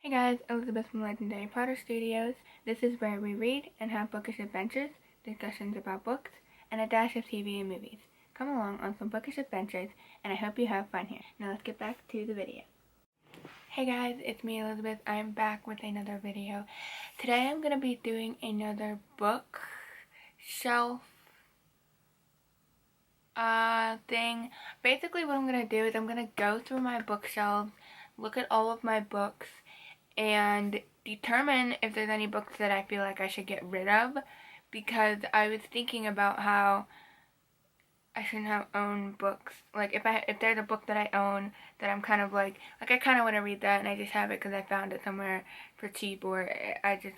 Hey guys, Elisabeth from Legendary Potter Studios. This is where we read and have bookish adventures, discussions about books, and a dash of TV and movies. Come along on some bookish adventures, and I hope you have fun here. Now let's get back to the video. Hey guys, it's me Elisabeth. I'm back with another video. Today I'm going to be doing another book shelf thing. Basically what I'm going to do is I'm going to go through my bookshelves, look at all of my books, and determine if there's any books that I feel like I should get rid of, because I was thinking about how I shouldn't have owned books. Like if there's a book that I own that I'm kind of like I kind of want to read that and I just have it because I found it somewhere for cheap, or I just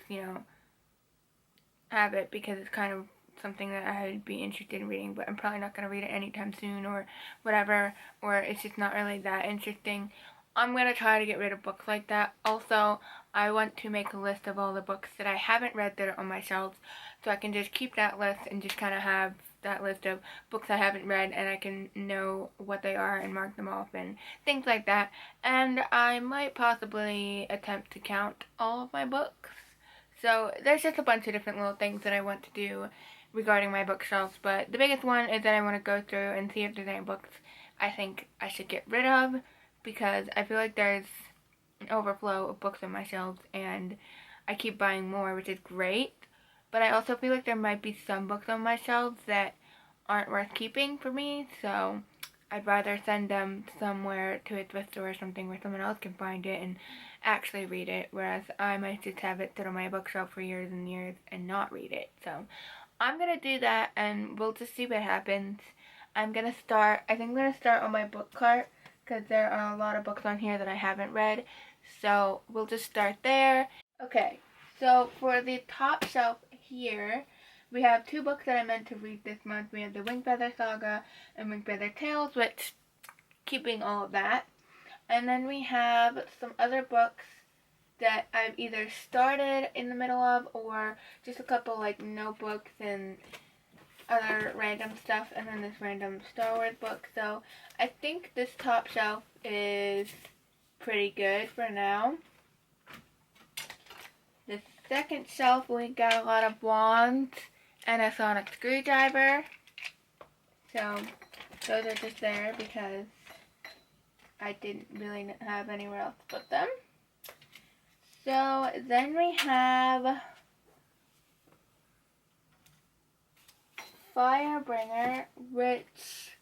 have it because it's kind of something that I'd be interested in reading, but I'm probably not going to read it anytime soon or whatever, or it's just not really that interesting. I'm going to try to get rid of books like that. Also, I want to make a list of all the books that I haven't read that are on my shelves, so I can just keep that list and just kind of have that list of books I haven't read, and I can know what they are and mark them off and things like that. And I might possibly attempt to count all of my books. So there's just a bunch of different little things that I want to do regarding my bookshelves, but the biggest one is that I want to go through and see if there's any books I think I should get rid of, because I feel like there's an overflow of books on my shelves and I keep buying more, which is great, but I also feel like there might be some books on my shelves that aren't worth keeping for me, so I'd rather send them somewhere to a thrift store or something where someone else can find it and actually read it, whereas I might just have it sit on my bookshelf for years and years and not read it. So I'm gonna do that and we'll just see what happens. I think I'm gonna start on my book cart, because there are a lot of books on here that I haven't read, so we'll just start there. Okay, so for the top shelf here, we have two books that I meant to read this month. We have the Wing Feather Saga and Wing Feather Tales, which, keeping all of that. And then we have some other books that I've either started in the middle of, or just a couple like notebooks and other random stuff, and then this random Star Wars book. So I think this top shelf is pretty good for now. The second shelf, we got a lot of wands and a sonic screwdriver. So those are just there because I didn't really have anywhere else to put them. So then we have Firebringer, which,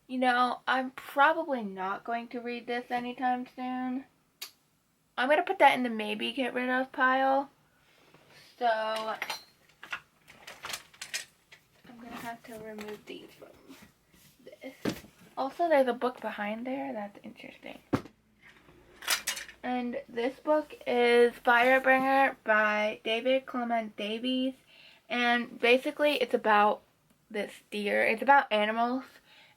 I'm probably not going to read this anytime soon. I'm going to put that in the maybe get rid of pile. So I'm going to have to remove these from this. Also, there's a book behind there. That's interesting. And this book is Firebringer by Clement Davies. And basically it's about this deer. It's about animals,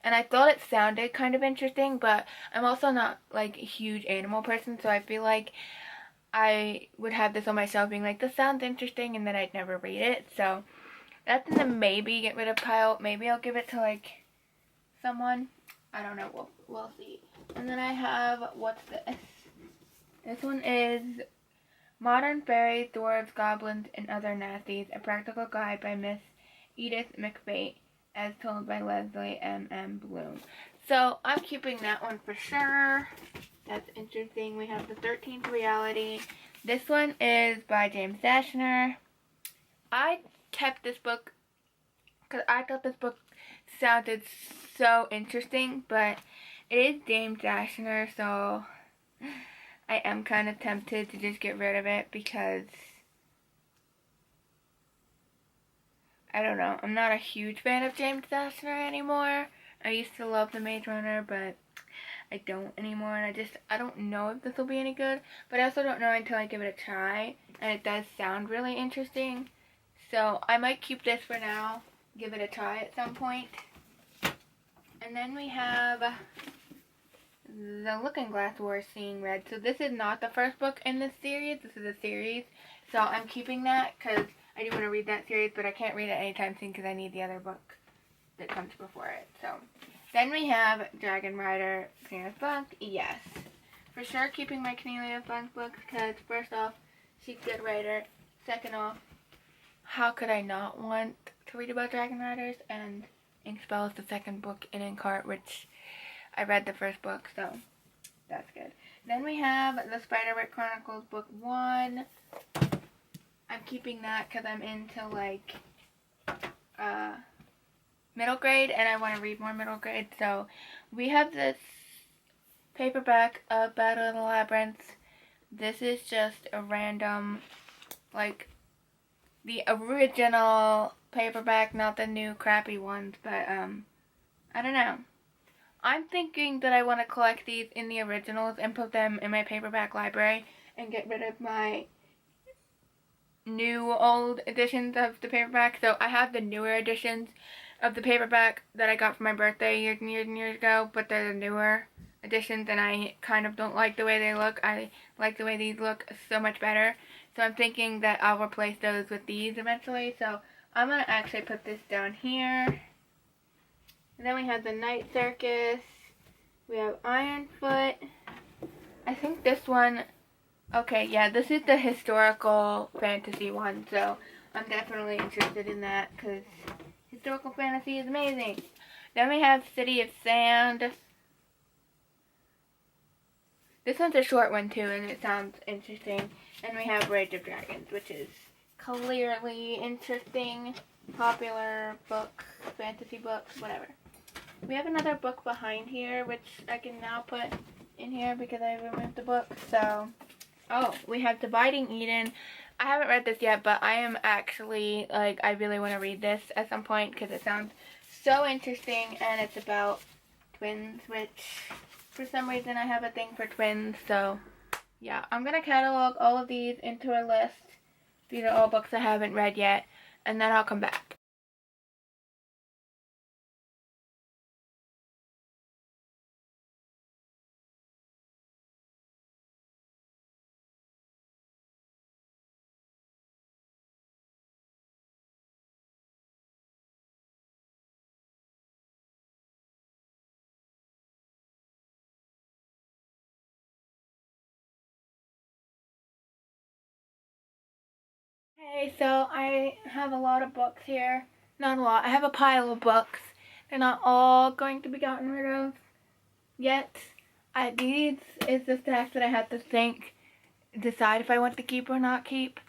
and I thought it sounded kind of interesting, but I'm also not like a huge animal person, so I feel like I would have this on my shelf being like, this sounds interesting, and then I'd never read it. So that's in the maybe get rid of pile. Maybe I'll give it to like someone. I don't know. We'll see. And then I have, what's this? This one is Modern Fairies, Dwarves, Goblins, and Other Nasties, a practical guide by Miss Edith McBate, as told by Leslie M.M. Bloom. So I'm keeping that one for sure. That's interesting. We have the 13th Reality. This one is by James Dashner. I kept this book because I thought this book sounded so interesting, but it is James Dashner, so I am kind of tempted to just get rid of it because I don't know. I'm not a huge fan of James Dashner anymore. I used to love The Maze Runner, but I don't anymore, and I don't know if this will be any good, but I also don't know until I give it a try, and it does sound really interesting. So I might keep this for now, give it a try at some point. And then we have The Looking Glass Wars Seeing Red. So this is not the first book in this series. This is a series. So I'm keeping that because I do want to read that series, but I can't read it anytime soon because I need the other book that comes before it. So then we have Dragon Rider, Clearance Book. Yes. for sure keeping my Cornelia Funks books because first off, she's a good writer. Second off, how could I not want to read about Dragon Riders? And Inkspell is the second book in Inkheart, which I read the first book, so that's good. Then we have the Spiderweb Chronicles book 1. I'm keeping that because I'm into like middle grade and I want to read more middle grade. So we have this paperback of Battle of the Labyrinth. This is just a random, like, the original paperback, not the new crappy ones, but I don't know. I'm thinking that I want to collect these in the originals and put them in my paperback library and get rid of my new old editions of the paperback. So I have the newer editions of the paperback that I got for my birthday years and years and years ago, but they're the newer editions and I kind of don't like the way they look. I like the way these look so much better. So I'm thinking that I'll replace those with these eventually. So I'm going to actually put this down here. And then we have the Night Circus. We have Ironfoot. I think this one, okay, yeah, this is the historical fantasy one. So I'm definitely interested in that because historical fantasy is amazing. Then we have City of Sand. This one's a short one too, and it sounds interesting. And we have Rage of Dragons, which is clearly interesting, popular book, fantasy books, whatever. We have another book behind here, which I can now put in here because I removed the book. So, oh, we have Dividing Eden. I haven't read this yet, but I am actually, like, I really want to read this at some point because it sounds so interesting, and it's about twins, which for some reason I have a thing for twins. So, yeah, I'm going to catalog all of these into a list. These are all books I haven't read yet, and then I'll come back. Okay, so I have a lot of books here. Not a lot. I have a pile of books. They're not all going to be gotten rid of yet. These is the stack that I have to decide if I want to keep or not keep.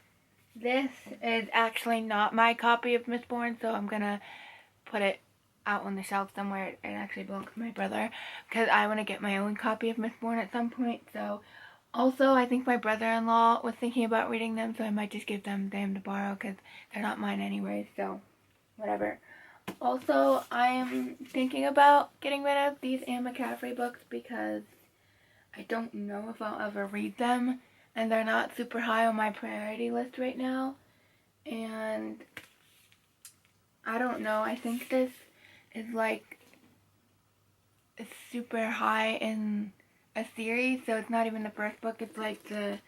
This is actually not my copy of Mistborn, so I'm gonna put it out on the shelf somewhere. It actually belongs to my brother because I want to get my own copy of Mistborn at some point. So, also, I think my brother-in-law was thinking about reading them, so I might just give them to him to borrow because they're not mine anyway. So, whatever. Also, I am thinking about getting rid of these Anne McCaffrey books because I don't know if I'll ever read them, and they're not super high on my priority list right now. And I don't know, I think this is like super high in a series, so it's not even the first book, it's like the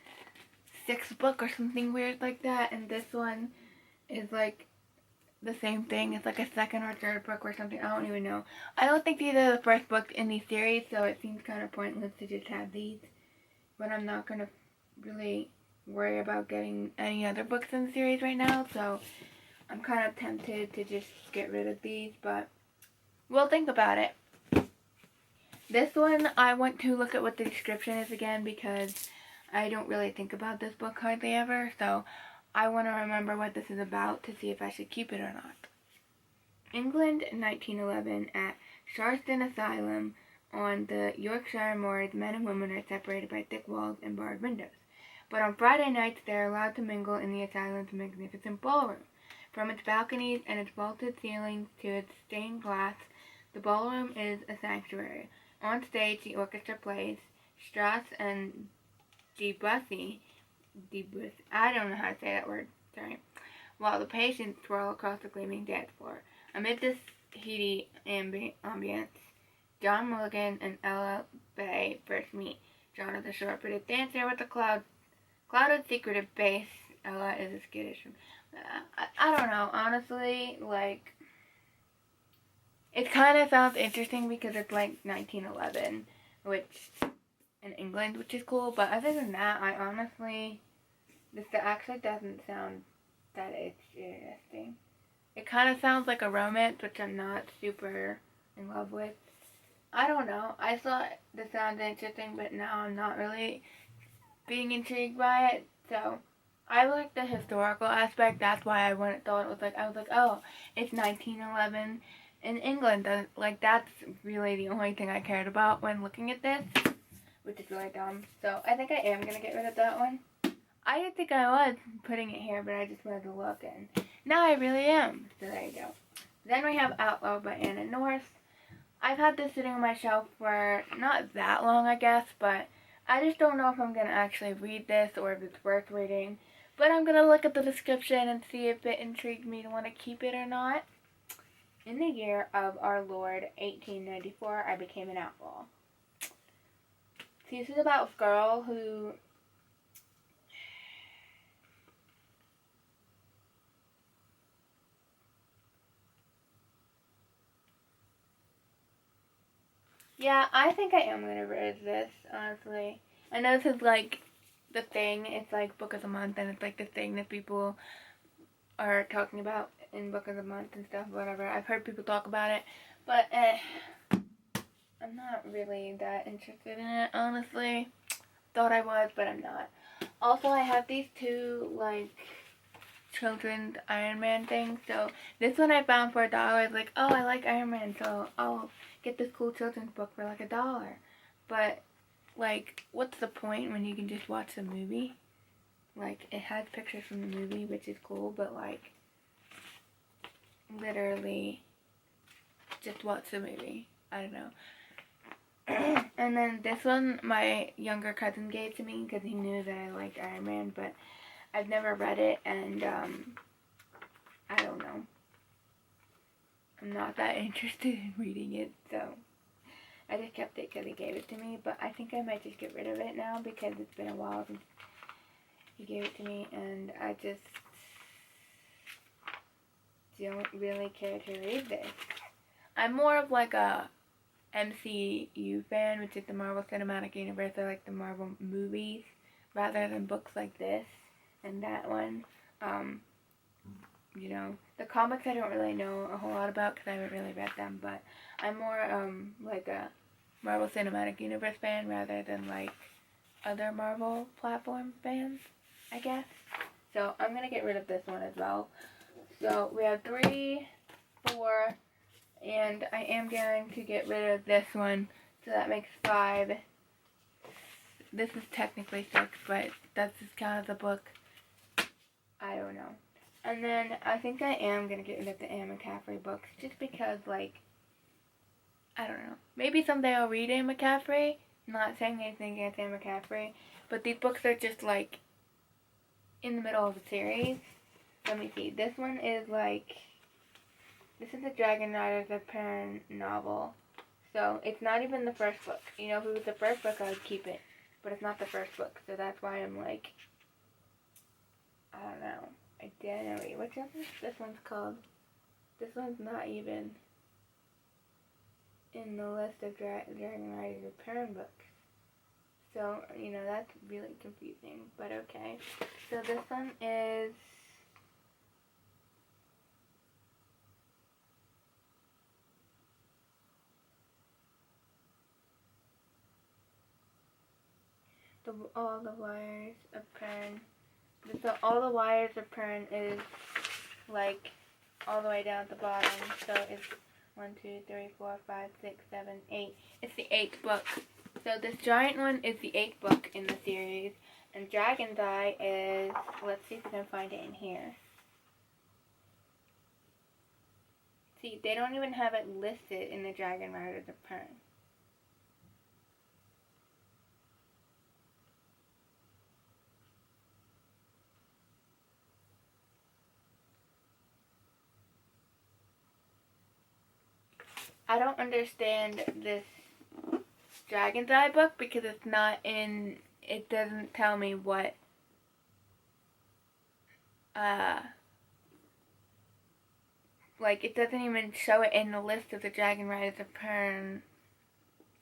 6th book or something weird like that, and this one is like the same thing. It's like a 2nd or 3rd book or something. I don't even know. I don't think these are the first books in these series, so it seems kind of pointless to just have these. But I'm not going to really worry about getting any other books in the series right now, so I'm kind of tempted to just get rid of these, but we'll think about it. This one, I want to look at what the description is again because I don't really think about this book hardly ever, so I want to remember what this is about to see if I should keep it or not. England, 1911, at Sharsden Asylum on the Yorkshire moors, men and women are separated by thick walls and barred windows. But on Friday nights, they are allowed to mingle in the asylum's magnificent ballroom. From its balconies and its vaulted ceilings to its stained glass, the ballroom is a sanctuary. On stage, the orchestra plays Strauss and Debussy, I don't know how to say that word, sorry, while the patients swirl across the gleaming dance floor. Amid this heady ambience, John Mulligan and Ella Bay first meet. John is a short-footed dancer with a clouded, secretive face. Ella is a skittish. I don't know, honestly, like, it kind of sounds interesting because it's like 1911, which in England, which is cool. But other than that, I honestly, this actually doesn't sound that interesting. It kind of sounds like a romance, which I'm not super in love with. I don't know. I thought this sounded interesting, but now I'm not really being intrigued by it. So I like the historical aspect. That's why I thought it was like, I was like, oh, it's 1911 in England. Like, that's really the only thing I cared about when looking at this, which is really dumb. So I think I am going to get rid of that one. I didn't think I was putting it here, but I just wanted to look, and now I really am. So there you go. Then we have Outlaw by Anna North. I've had this sitting on my shelf for not that long, I guess, but I just don't know if I'm going to actually read this or if it's worth reading. But I'm going to look at the description and see if it intrigued me to want to keep it or not. In the year of our Lord, 1894, I became an outlaw. See, this is about a girl who... Yeah, I think I am going to read this, honestly. I know this is like the thing. It's like Book of the Month, and it's like the thing that people are talking about in Book of the Month and stuff, whatever. I've heard people talk about it, but I'm not really that interested in it, honestly. Thought I was, but I'm not. Also, I have these two, like, children's Iron Man things. So this one I found for $1. I was like, oh, I like Iron Man, so I'll get this cool children's book for like $1. But like, what's the point when you can just watch the movie? Like, it has pictures from the movie, which is cool, but like, literally just watch the movie. I don't know. And then this one my younger cousin gave to me because he knew that I liked Iron Man, but I've never read it, and I don't know. I'm not that interested in reading it, so I just kept it because he gave it to me. But I think I might just get rid of it now because it's been a while since he gave it to me, and I just don't really care to read this. I'm more of like a MCU fan, which is the Marvel Cinematic Universe. I like the Marvel movies rather than books like this and that one. You know, the comics I don't really know a whole lot about because I haven't really read them, but I'm more like a Marvel Cinematic Universe fan rather than like other Marvel platform fans, I guess. So I'm gonna get rid of this one as well. So we have 3, 4, and I am going to get rid of this one, so that makes 5. This is technically 6, but does this count as a book? I don't know. And then I think I am going to get rid of the Anne McCaffrey books, just because, like, I don't know. Maybe someday I'll read Anne McCaffrey. I'm not saying anything against Anne McCaffrey, but these books are just, like, in the middle of the series. Let me see. This one is, like, this is the Dragon Riders of Perrin novel. So it's not even the first book. You know, if it was the first book, I would keep it. But it's not the first book, so that's why I'm, like, I don't know. Identity. Which one is this one's called? This one's not even in the list of Dragon Riders of Perrin books. So, you know, that's really confusing, but okay. So this one is All the Wires of Perrin. So All the Wires of Perrin is like all the way down at the bottom. So it's 1, 2, 3, 4, 5, 6, 7, 8. It's the 8th book. So this giant one is the 8th book in the series. And Dragon's Eye is, let's see if we can find it in here. See, they don't even have it listed in the Dragon Riders of Perrin. I don't understand this Dragon's Eye book because it's not in, it doesn't tell me what, like, it doesn't even show it in the list of the Dragon Riders of Perrin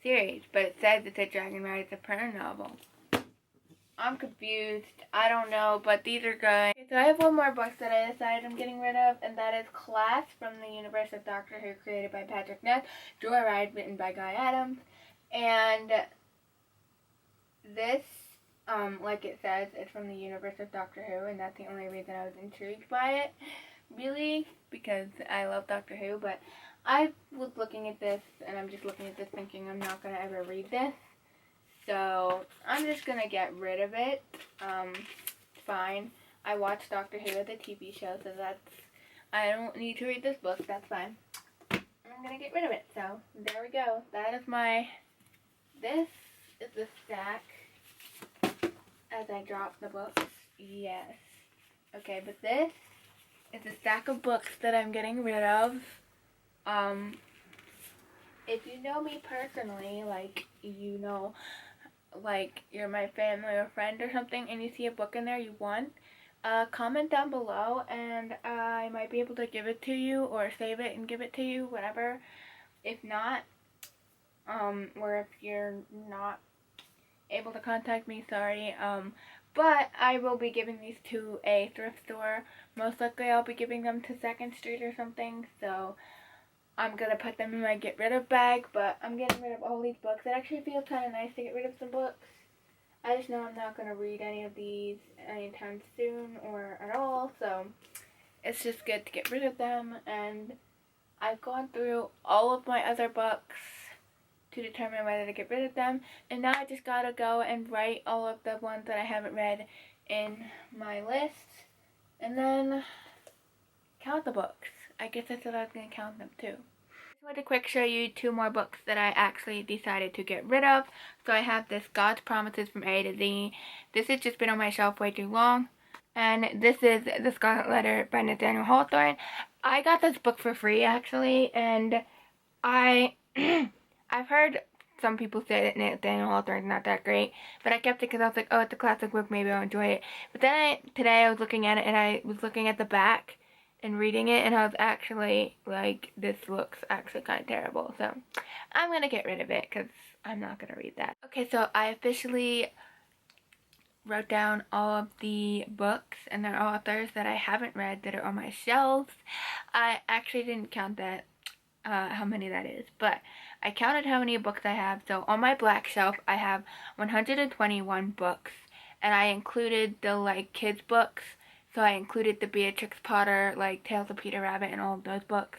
series, but it says it's a Dragon Rise of Pern novel. I'm confused. I don't know, but these are good. Okay, so I have one more book that I decided I'm getting rid of, and that is Class from the Universe of Doctor Who, created by Patrick Ness, Joyride, written by Guy Adams. And this, like it says, it's from the Universe of Doctor Who, and that's the only reason I was intrigued by it, really, because I love Doctor Who. But I was looking at this, and I'm just looking at this thinking I'm not going to ever read this. So, I'm just going to get rid of it. Fine. I watched Doctor Who as a TV show, so I don't need to read this book. That's fine. I'm going to get rid of it. So, there we go. That is this is the stack as I drop the books. Yes. Okay, but this is a stack of books that I'm getting rid of. If you know me personally, like, you know, like, you're my family or friend or something, and you see a book in there you want, comment down below, and I might be able to give it to you, or save it and give it to you, whatever. If not, or if you're not able to contact me, sorry, but I will be giving these to a thrift store. Most likely I'll be giving them to 2nd Street or something, so I'm going to put them in my get rid of bag, but I'm getting rid of all these books. It actually feels kind of nice to get rid of some books. I just know I'm not going to read any of these anytime soon or at all, so it's just good to get rid of them. And I've gone through all of my other books to determine whether to get rid of them, and now I just got to go and write all of the ones that I haven't read in my list, and then count the books. I guess I said I was going to count them too. I just want to quick show you 2 more books that I actually decided to get rid of. So I have this God's Promises from A to Z. This has just been on my shelf way too long. And this is The Scarlet Letter by Nathaniel Hawthorne. I got this book for free actually, and I've heard some people say that Nathaniel Hawthorne is not that great, but I kept it because I was like, oh, it's a classic book, maybe I'll enjoy it. But then today I was looking at it, and I was looking at the back and reading it, and I was actually like, this looks actually kind of terrible, so I'm going to get rid of it because I'm not going to read that. Okay, so I officially wrote down all of the books and their authors that I haven't read that are on my shelves. I actually didn't count that, how many that is, but I counted how many books I have. So on my black shelf I have 121 books, and I included the like kids books. So I included the Beatrix Potter, like Tales of Peter Rabbit, and all of those books.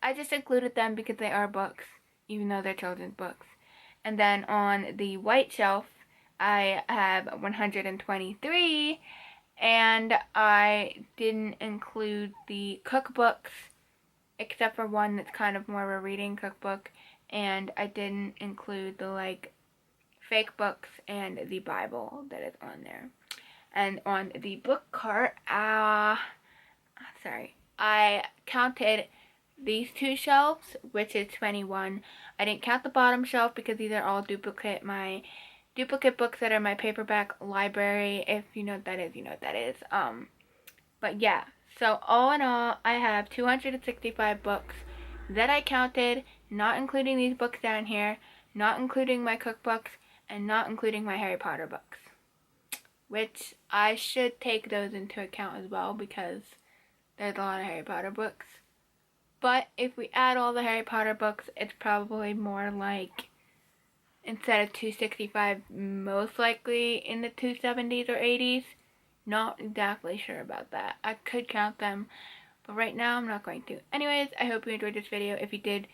I just included them because they are books, even though they're children's books. And then on the white shelf I have 123, and I didn't include the cookbooks, except for one that's kind of more of a reading cookbook, and I didn't include the like fake books and the Bible that is on there. And on the book cart, I counted these 2 shelves, which is 21. I didn't count the bottom shelf because these are all my duplicate books that are my paperback library. If you know what that is, you know what that is. But yeah, so all in all, I have 265 books that I counted, not including these books down here, not including my cookbooks, and not including my Harry Potter books. Which I should take those into account as well, because there's a lot of Harry Potter books. But if we add all the Harry Potter books, it's probably more like, instead of 265, most likely in the 270s or 80s. Not exactly sure about that. I could count them, but right now I'm not going to. Anyways, I hope you enjoyed this video. If you did,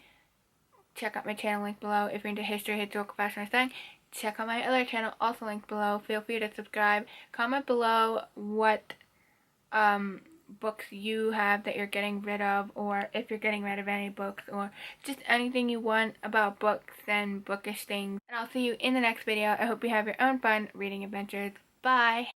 check out my channel, link below. If you're into history, historical, fashion, or styling, check out my other channel, also linked below. Feel free to subscribe. Comment below what books you have that you're getting rid of, or if you're getting rid of any books, or just anything you want about books and bookish things. And I'll see you in the next video. I hope you have your own fun reading adventures. Bye!